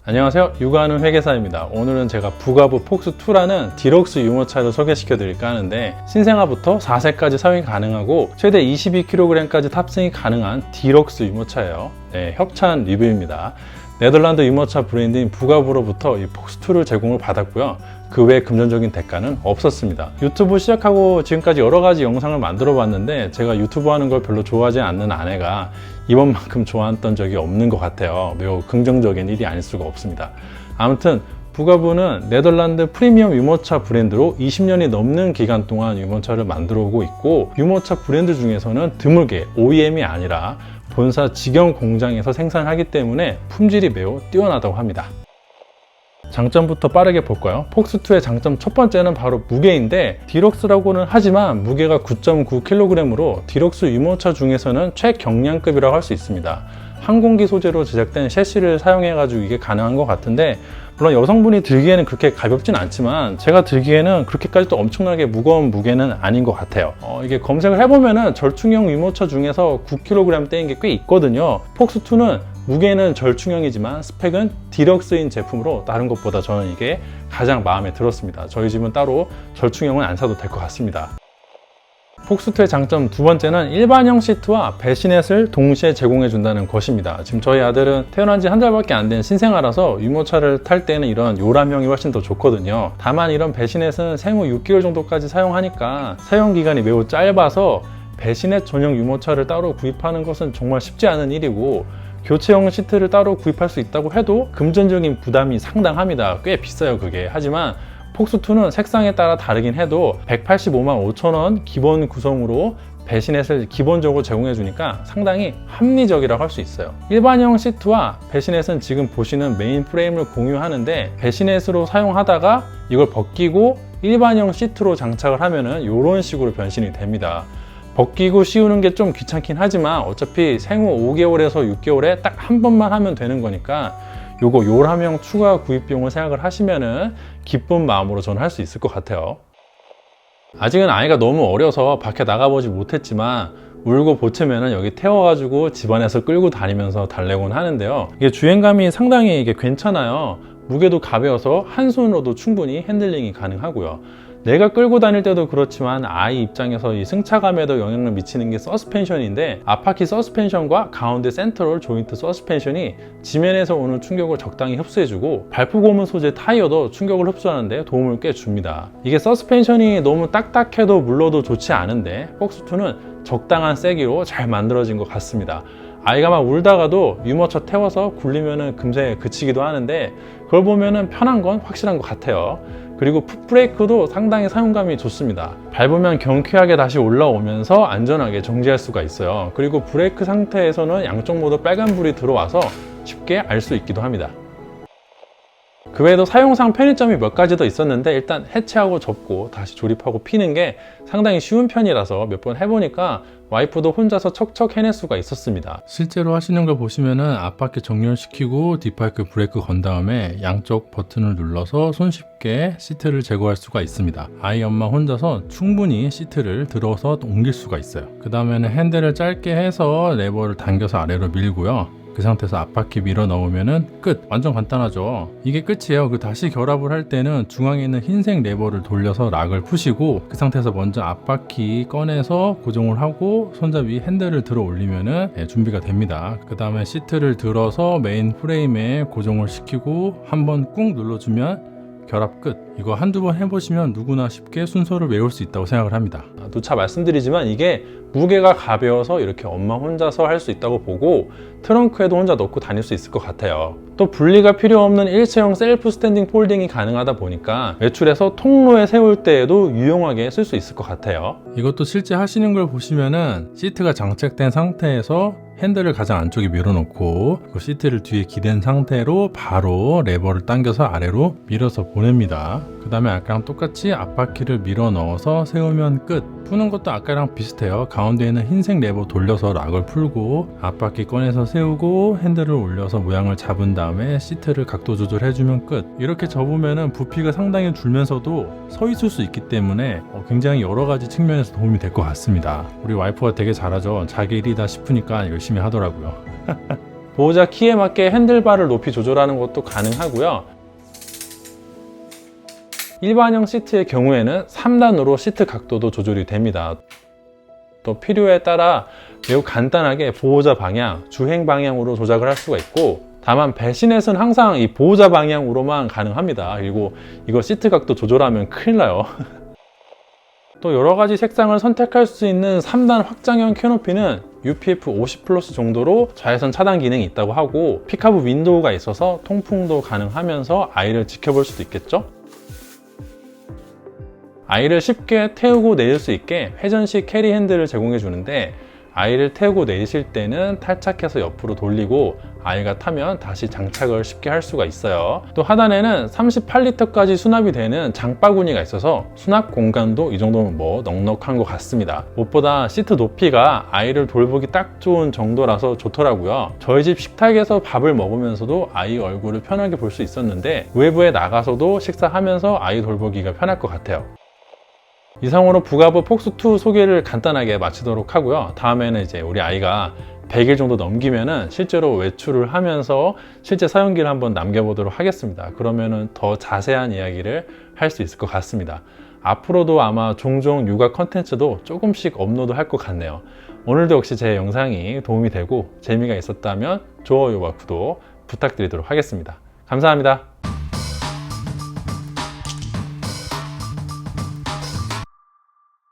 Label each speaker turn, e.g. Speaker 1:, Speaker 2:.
Speaker 1: 안녕하세요, 육아하는 회계사입니다. 오늘은 제가 부가부 폭스2라는 디럭스 유모차를 소개시켜 드릴까 하는데, 신생아부터 4세까지 사용이 가능하고 최대 22kg까지 탑승이 가능한 디럭스 유모차예요. 네, 협찬 리뷰입니다. 네덜란드 유모차 브랜드인 부가부로부터 이 폭스2를 제공을 받았고요. 그 외 금전적인 대가는 없었습니다. 유튜브 시작하고 지금까지 여러 가지 영상을 만들어 봤는데, 제가 유튜브 하는 걸 별로 좋아하지 않는 아내가 이번만큼 좋아했던 적이 없는 것 같아요. 매우 긍정적인 일이 아닐 수가 없습니다. 아무튼 부가부는 네덜란드 프리미엄 유모차 브랜드로 20년이 넘는 기간 동안 유모차를 만들어 오고 있고, 유모차 브랜드 중에서는 드물게 OEM이 아니라 본사 직영 공장에서 생산하기 때문에 품질이 매우 뛰어나다고 합니다. 장점부터 빠르게 볼까요? 폭스2의 장점 첫 번째는 바로 무게인데, 디럭스라고는 하지만 무게가 9.9kg으로 디럭스 유모차 중에서는 최경량급이라고 할 수 있습니다. 항공기 소재로 제작된 셰시를 사용해가지고 이게 가능한 것 같은데, 물론 여성분이 들기에는 그렇게 가볍진 않지만 제가 들기에는 그렇게까지 또 엄청나게 무거운 무게는 아닌 것 같아요. 이게 검색을 해보면은 절충형 유모차 중에서 9kg대인 게 꽤 있거든요. 폭스2는 무게는 절충형이지만 스펙은 디럭스인 제품으로 다른 것보다 저는 이게 가장 마음에 들었습니다. 저희 집은 따로 절충형은 안 사도 될 것 같습니다. 폭스2의 장점 두 번째는 일반형 시트와 배시넷을 동시에 제공해 준다는 것입니다. 지금 저희 아들은 태어난 지 한 달밖에 안 된 신생아라서 유모차를 탈 때는 이런 요람형이 훨씬 더 좋거든요. 다만 이런 배시넷은 생후 6개월 정도까지 사용하니까 사용 기간이 매우 짧아서 배시넷 전용 유모차를 따로 구입하는 것은 정말 쉽지 않은 일이고, 교체형 시트를 따로 구입할 수 있다고 해도 금전적인 부담이 상당합니다. 꽤 비싸요, 그게. 하지만 폭스2는 색상에 따라 다르긴 해도 185만 5천 원 기본 구성으로 배시넷을 기본적으로 제공해 주니까 상당히 합리적이라고 할 수 있어요. 일반형 시트와 배시넷은 지금 보시는 메인 프레임을 공유하는데, 배시넷으로 사용하다가 이걸 벗기고 일반형 시트로 장착을 하면은 이런 식으로 변신이 됩니다. 벗기고 씌우는 게 좀 귀찮긴 하지만 어차피 생후 5개월에서 6개월에 딱 한 번만 하면 되는 거니까 요거 요람형 추가 구입 비용을 생각을 하시면은 기쁜 마음으로 저는 할 수 있을 것 같아요. 아직은 아이가 너무 어려서 밖에 나가보지 못했지만 울고 보채면은 여기 태워가지고 집안에서 끌고 다니면서 달래곤 하는데요. 이게 주행감이 상당히 이게 괜찮아요. 무게도 가벼워서 한 손으로도 충분히 핸들링이 가능하고요. 내가 끌고 다닐 때도 그렇지만 아이 입장에서 이 승차감에도 영향을 미치는 게 서스펜션인데, 앞바퀴 서스펜션과 가운데 센트럴 조인트 서스펜션이 지면에서 오는 충격을 적당히 흡수해주고, 발포 고무 소재 타이어도 충격을 흡수하는 데 도움을 꽤 줍니다. 이게 서스펜션이 너무 딱딱해도 물러도 좋지 않은데, 폭스2는 적당한 세기로 잘 만들어진 것 같습니다. 아이가 막 울다가도 유모차 태워서 굴리면은 금세 그치기도 하는데, 그걸 보면은 편한 건 확실한 것 같아요. 그리고 풋브레이크도 상당히 사용감이 좋습니다. 밟으면 경쾌하게 다시 올라오면서 안전하게 정지할 수가 있어요. 그리고 브레이크 상태에서는 양쪽 모두 빨간불이 들어와서 쉽게 알 수 있기도 합니다. 그 외에도 사용상 편의점이 몇 가지 더 있었는데, 일단 해체하고 접고 다시 조립하고 피는 게 상당히 쉬운 편이라서 몇 번 해보니까 와이프도 혼자서 척척 해낼 수가 있었습니다. 실제로 하시는 걸 보시면은 앞바퀴 정렬시키고 뒷바퀴 브레이크 건 다음에 양쪽 버튼을 눌러서 손쉽게 시트를 제거할 수가 있습니다. 아이 엄마 혼자서 충분히 시트를 들어서 옮길 수가 있어요. 그 다음에는 핸들을 짧게 해서 레버를 당겨서 아래로 밀고요. 그 상태에서 앞바퀴 밀어 넣으면은 끝! 완전 간단하죠. 이게 끝이에요. 다시 결합을 할 때는 중앙에 있는 흰색 레버를 돌려서 락을 푸시고, 그 상태에서 먼저 앞바퀴 꺼내서 고정을 하고 손잡이 핸들을 들어 올리면은 준비가 됩니다. 그 다음에 시트를 들어서 메인 프레임에 고정을 시키고 한번 꾹 눌러주면 결합 끝. 이거 한두 번 해보시면 누구나 쉽게 순서를 외울 수 있다고 생각을 합니다. 누차 말씀드리지만 이게 무게가 가벼워서 이렇게 엄마 혼자서 할 수 있다고 보고, 트렁크에도 혼자 넣고 다닐 수 있을 것 같아요. 또 분리가 필요 없는 일체형 셀프 스탠딩 폴딩이 가능하다 보니까 외출해서 통로에 세울 때에도 유용하게 쓸 수 있을 것 같아요. 이것도 실제 하시는 걸 보시면은 시트가 장착된 상태에서 핸들을 가장 안쪽에 밀어놓고 그 시트를 뒤에 기댄 상태로 바로 레버를 당겨서 아래로 밀어서 보냅니다. 그 다음에 아까랑 똑같이 앞바퀴를 밀어 넣어서 세우면 끝. 푸는 것도 아까랑 비슷해요. 가운데 있는 흰색 레버 돌려서 락을 풀고 앞바퀴 꺼내서 세우고 핸들을 올려서 모양을 잡은 다음에 시트를 각도 조절해주면 끝. 이렇게 접으면은 부피가 상당히 줄면서도 서 있을 수 있기 때문에 굉장히 여러 가지 측면에서 도움이 될 것 같습니다. 우리 와이프가 되게 잘하죠. 자기 일이다 싶으니까 열심히 하더라고요. 보호자 키에 맞게 핸들바를 높이 조절하는 것도 가능하고요. 일반형 시트의 경우에는 3단으로 시트 각도도 조절이 됩니다. 또 필요에 따라 매우 간단하게 보호자 방향, 주행 방향으로 조작을 할 수가 있고, 다만 배시넷은 항상 이 보호자 방향으로만 가능합니다. 그리고 이거 시트 각도 조절하면 큰일 나요. 또 여러 가지 색상을 선택할 수 있는 3단 확장형 캐노피는 UPF 50 플러스 정도로 자외선 차단 기능이 있다고 하고, 피카브 윈도우가 있어서 통풍도 가능하면서 아이를 지켜볼 수도 있겠죠. 아이를 쉽게 태우고 내릴 수 있게 회전식 캐리 핸들을 제공해 주는데, 아이를 태우고 내리실 때는 탈착해서 옆으로 돌리고 아이가 타면 다시 장착을 쉽게 할 수가 있어요. 또 하단에는 38리터까지 수납이 되는 장바구니가 있어서 수납 공간도 이 정도면 뭐 넉넉한 것 같습니다. 무엇보다 시트 높이가 아이를 돌보기 딱 좋은 정도라서 좋더라고요. 저희 집 식탁에서 밥을 먹으면서도 아이 얼굴을 편하게 볼 수 있었는데, 외부에 나가서도 식사하면서 아이 돌보기가 편할 것 같아요. 이상으로 부가브 폭스2 소개를 간단하게 마치도록 하고요. 다음에는 이제 우리 아이가 100일 정도 넘기면은 실제로 외출을 하면서 실제 사용기를 한번 남겨보도록 하겠습니다. 그러면은 더 자세한 이야기를 할 수 있을 것 같습니다. 앞으로도 아마 종종 육아 컨텐츠도 조금씩 업로드 할 것 같네요. 오늘도 역시 제 영상이 도움이 되고 재미가 있었다면 좋아요와 구독 부탁드리도록 하겠습니다. 감사합니다.